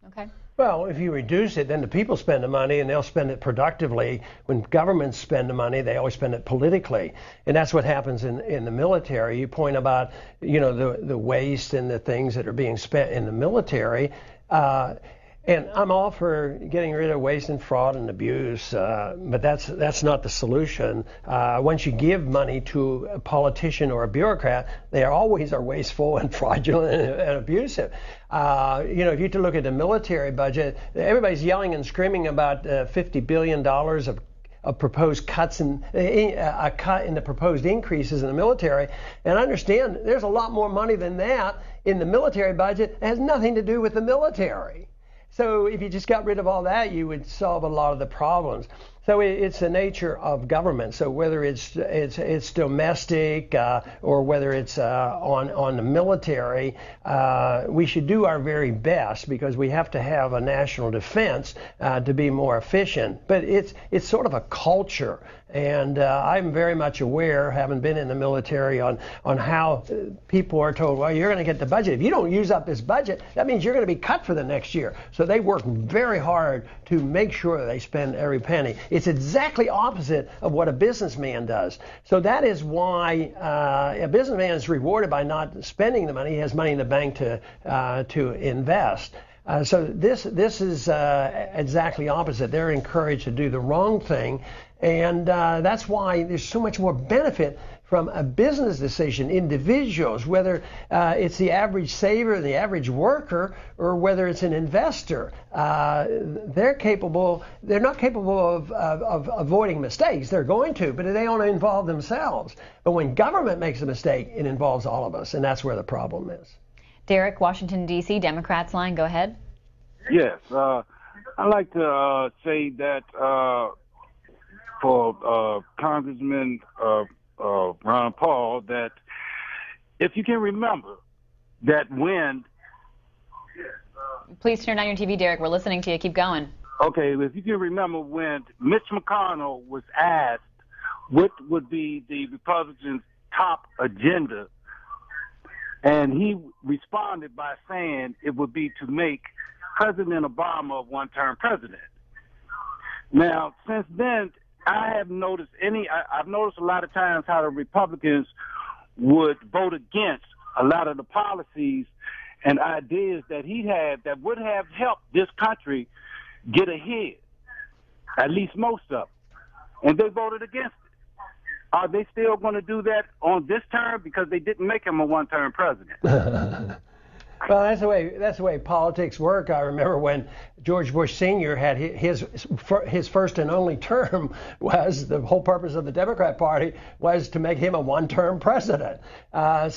Speaker 2: Okay.
Speaker 3: Well, if you reduce it, then the people spend the money, and they'll spend it productively. When governments spend the money, they always spend it politically. And that's what happens in the military. You point about, the waste and the things that are being spent in the military. And I'm all for getting rid of waste and fraud and abuse, but that's not the solution. Once you give money to a politician or a bureaucrat, they always are wasteful and fraudulent and abusive. If you look at the military budget, everybody's yelling and screaming about $50 billion of proposed cuts and a cut in the proposed increases in the military. And I understand there's a lot more money than that in the military budget. It has nothing to do with the military. So if you just got rid of all that, you would solve a lot of the problems. So it's the nature of government. So whether it's domestic or whether it's on the military, we should do our very best because we have to have a national defense to be more efficient. But it's sort of a culture. And I'm very much aware, having been in the military, on how people are told, well, you're going to get the budget. If you don't use up this budget, that means you're going to be cut for the next year. So they work very hard to make sure they spend every penny. It's exactly opposite of what a businessman does. So that is why a businessman is rewarded by not spending the money. He has money in the bank to invest. So this is exactly opposite. They're encouraged to do the wrong thing, and that's why there's so much more benefit from a business decision. Individuals, whether it's the average saver, the average worker, or whether it's an investor, they're not capable of avoiding mistakes. They're going to, but they only involve themselves. But when government makes a mistake, it involves all of us, and that's where the problem is. Derek, Washington, D.C., Democrats line, go ahead.
Speaker 13: Yes, I'd like to say that for Congressman Ron Paul, that if you can remember that when...
Speaker 2: Please turn on your TV, Derek. We're listening to you. Keep going.
Speaker 13: Okay, if you can remember when Mitch McConnell was asked what would be the Republicans' top agenda, and he responded by saying it would be to make President Obama a one-term president. Now, since then, I've noticed a lot of times how the Republicans would vote against a lot of the policies and ideas that he had that would have helped this country get ahead, at least most of them. And they voted against it. Are they still going to do that on this term because they didn't make him a one-term president?
Speaker 3: Well, that's the way politics work. I remember when George Bush Sr. had his first and only term, was the whole purpose of the Democrat Party was to make him a one-term president. Yeah,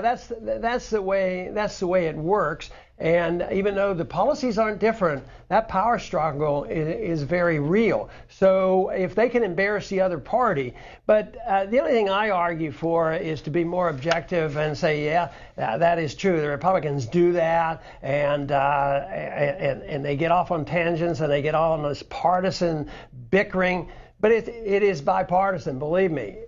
Speaker 3: that's the way it works. And even though the policies aren't different, that power struggle is very real. So if they can embarrass the other party, but the only thing I argue for is to be more objective and say, yeah, that is true. The Republicans do that, and they get off on tangents and they get all on this partisan bickering. But it is bipartisan, believe me.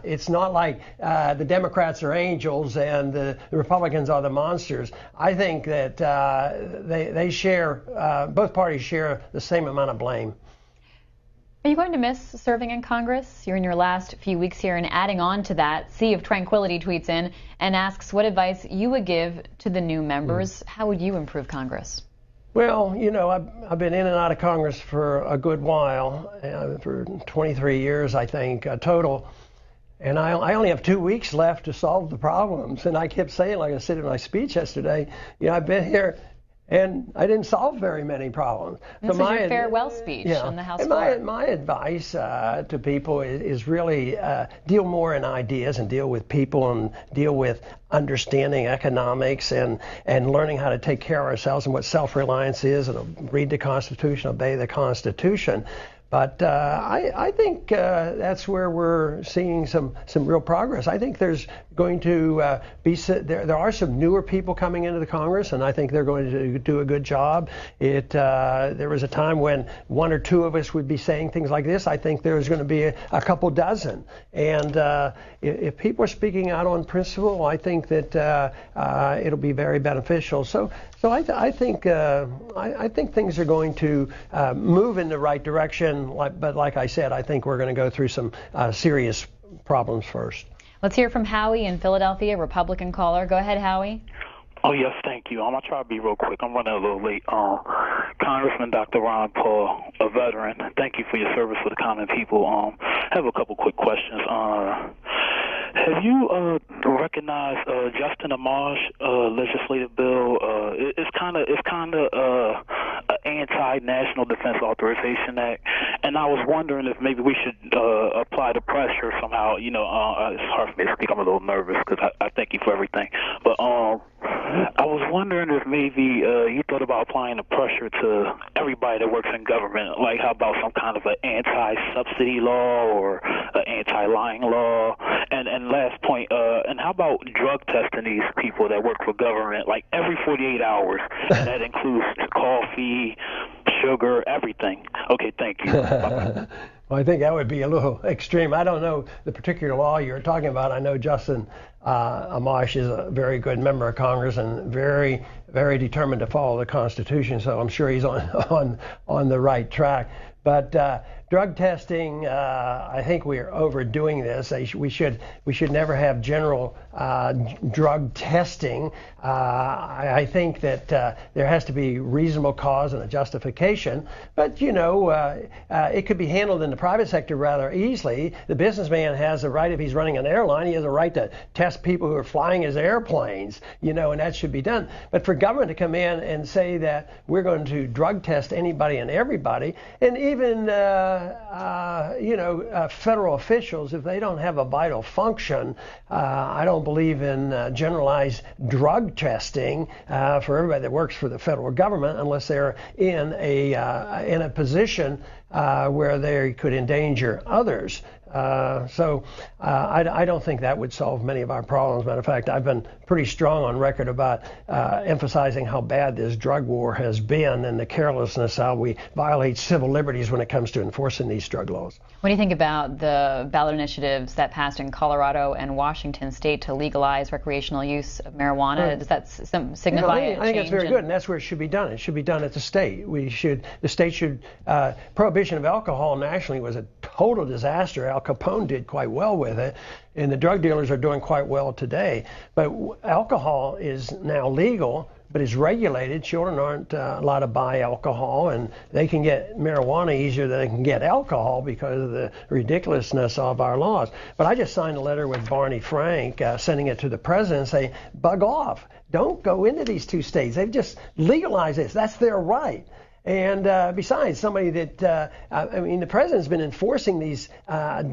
Speaker 3: It's not like the Democrats are angels and the Republicans are the monsters. I think that they share, both parties share the same amount of blame. Are you going to miss serving in Congress? You're in your last few weeks here, and adding on to that, Sea of Tranquility tweets in and asks what advice you would give to the new members. How would you improve Congress? Well, you know, I've been in and out of Congress for a good while, for 23 years, I think, total. And I only have 2 weeks left to solve the problems. And I kept saying, like I said in my speech yesterday, you know, I've been here and I didn't solve very many problems. This is your farewell speech on the House floor. My advice to people is really deal more in ideas and deal with people and deal with understanding economics and learning how to take care of ourselves and what self-reliance is, and read the Constitution, obey the Constitution. But I think that's where we're seeing some real progress. I think there's going to there are some newer people coming into the Congress, and I think they're going to do a good job. There was a time when one or two of us would be saying things like this. I think there's going to be a couple dozen. And if people are speaking out on principle, I think that it'll be very beneficial. So I think things are going to move in the right direction. But like I said, I think we're going to go through some serious problems first. Let's hear from Howie in Philadelphia, Republican caller. Go ahead, Howie.
Speaker 14: Oh, yes, thank you. I'm going to try to be real quick. I'm running a little late. Congressman Dr. Ron Paul, a veteran, thank you for your service for the common people. I have a couple quick questions. Have you recognized Justin Amash legislative bill? It's kind of an anti-National Defense Authorization Act, and I was wondering if maybe we should apply the pressure somehow. You know, it's hard for me to speak. I'm a little nervous because I thank you for everything, but I was wondering if maybe you thought about applying the pressure to everybody that works in government. Like, how about some kind of an anti-subsidy law or an anti-lying law? And last point, and how about drug testing these people that work for government, like every 48 hours, and that includes coffee, sugar, everything? Okay, thank you.
Speaker 3: Well, I think that would be a little extreme. I don't know the particular law you're talking about. I know Justin Amash is a very good member of Congress and very, very determined to follow the Constitution, so I'm sure he's on the right track. But drug testing, I think we are overdoing this. We should never have general drug testing. I think that there has to be reasonable cause and a justification. But, it could be handled in the private sector rather easily. The businessman has a right, if he's running an airline, he has a right to test people who are flying his airplanes, and that should be done. But for government to come in and say that we're going to drug test anybody and everybody, and even, federal officials, if they don't have a vital function, I don't believe in generalized drug testing for everybody that works for the federal government unless they're in a position where they could endanger others. So I don't think that would solve many of our problems. Matter of fact, I've been pretty strong on record about emphasizing how bad this drug war has been and the carelessness, how we violate civil liberties when it comes to enforcing these drug laws.
Speaker 2: What do you think about the ballot initiatives that passed in Colorado and Washington State to legalize recreational use of marijuana? Does that signify a change?
Speaker 3: I think that's very good, and that's where it should be done. It should be done at the state. The state should, prohibition of alcohol nationally was a total disaster. Al Capone did quite well with it, and the drug dealers are doing quite well today. But alcohol is now legal, but it's regulated. Children aren't allowed to buy alcohol, and they can get marijuana easier than they can get alcohol because of the ridiculousness of our laws. But I just signed a letter with Barney Frank, sending it to the president, and say, bug off. Don't go into these two states. They've just legalized this. That's their right. And besides, somebody that, the president's been enforcing these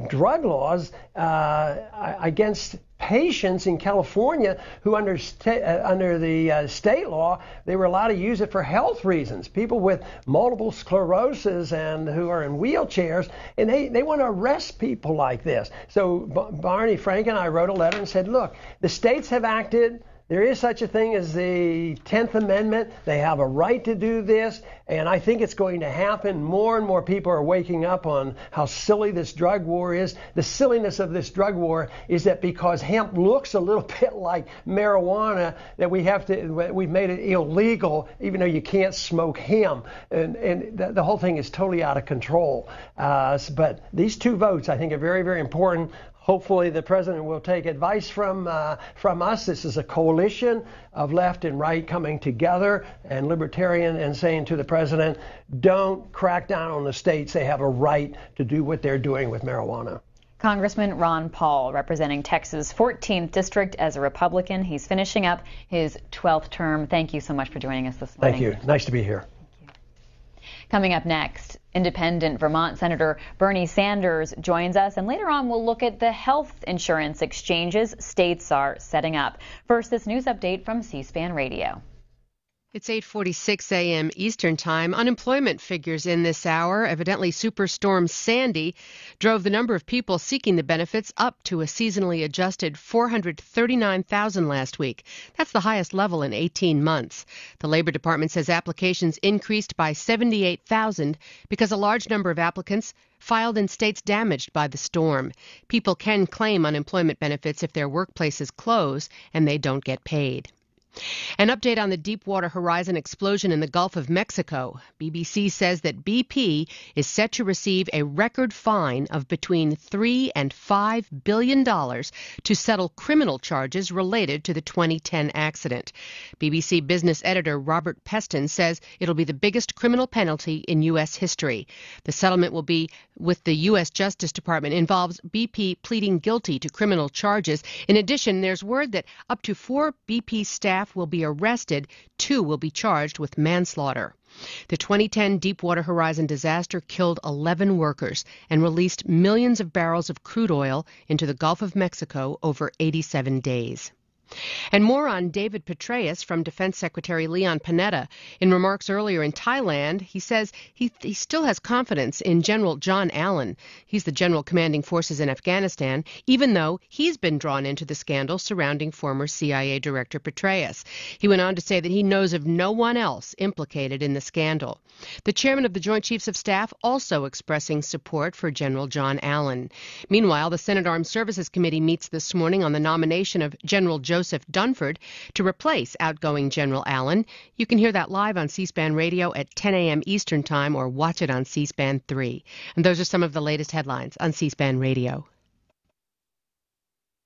Speaker 3: drug laws against patients in California who under the state law, they were allowed to use it for health reasons. People with multiple sclerosis and who are in wheelchairs, and they want to arrest people like this. So Barney Frank and I wrote a letter and said, look, the states have acted. There is such a thing as the 10th Amendment. They have a right to do this, and I think it's going to happen. More and more people are waking up on how silly this drug war is. The silliness of this drug war is that because hemp looks a little bit like marijuana, that we've made it illegal, even though you can't smoke hemp, and the whole thing is totally out of control. But these two votes, I think, are very, very important. Hopefully the president will take advice from us. This is a coalition of left and right coming together and libertarian and saying to the president, don't crack down on the states. They have a right to do what they're doing with marijuana.
Speaker 2: Congressman Ron Paul, representing Texas' 14th District as a Republican. He's finishing up his 12th term. Thank you so much for joining us this morning.
Speaker 3: Thank you. Nice to be here.
Speaker 2: Coming up next, independent Vermont Senator Bernie Sanders joins us, and later on we'll look at the health insurance exchanges states are setting up. First, this news update from C-SPAN Radio.
Speaker 15: It's 8:46 a.m. Eastern Time. Unemployment figures in this hour. Evidently, Superstorm Sandy drove the number of people seeking the benefits up to a seasonally adjusted 439,000 last week. That's the highest level in 18 months. The Labor Department says applications increased by 78,000 because a large number of applicants filed in states damaged by the storm. People can claim unemployment benefits if their workplaces close and they don't get paid. An update on the Deepwater Horizon explosion in the Gulf of Mexico. BBC says that BP is set to receive a record fine of between $3 and $5 billion to settle criminal charges related to the 2010 accident. BBC business editor Robert Peston says it'll be the biggest criminal penalty in U.S. history. The settlement will be with the U.S. Justice Department, involves BP pleading guilty to criminal charges. In addition, there's word that up to 4 BP staff will be arrested. 2 will be charged with manslaughter. The 2010 Deepwater Horizon disaster killed 11 workers and released millions of barrels of crude oil into the Gulf of Mexico over 87 days. And more on David Petraeus from Defense Secretary Leon Panetta. In remarks earlier in Thailand, he says he still has confidence in General John Allen. He's the general commanding forces in Afghanistan, even though he's been drawn into the scandal surrounding former CIA Director Petraeus. He went on to say that he knows of no one else implicated in the scandal. The chairman of the Joint Chiefs of Staff also expressing support for General John Allen. Meanwhile, the Senate Armed Services Committee meets this morning on the nomination of General Joe Joseph Dunford to replace outgoing General Allen. You can hear that live on C-SPAN Radio at 10 a.m. Eastern Time or watch it on C-SPAN 3. And those are some of the latest headlines on C-SPAN Radio.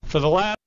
Speaker 16: For the last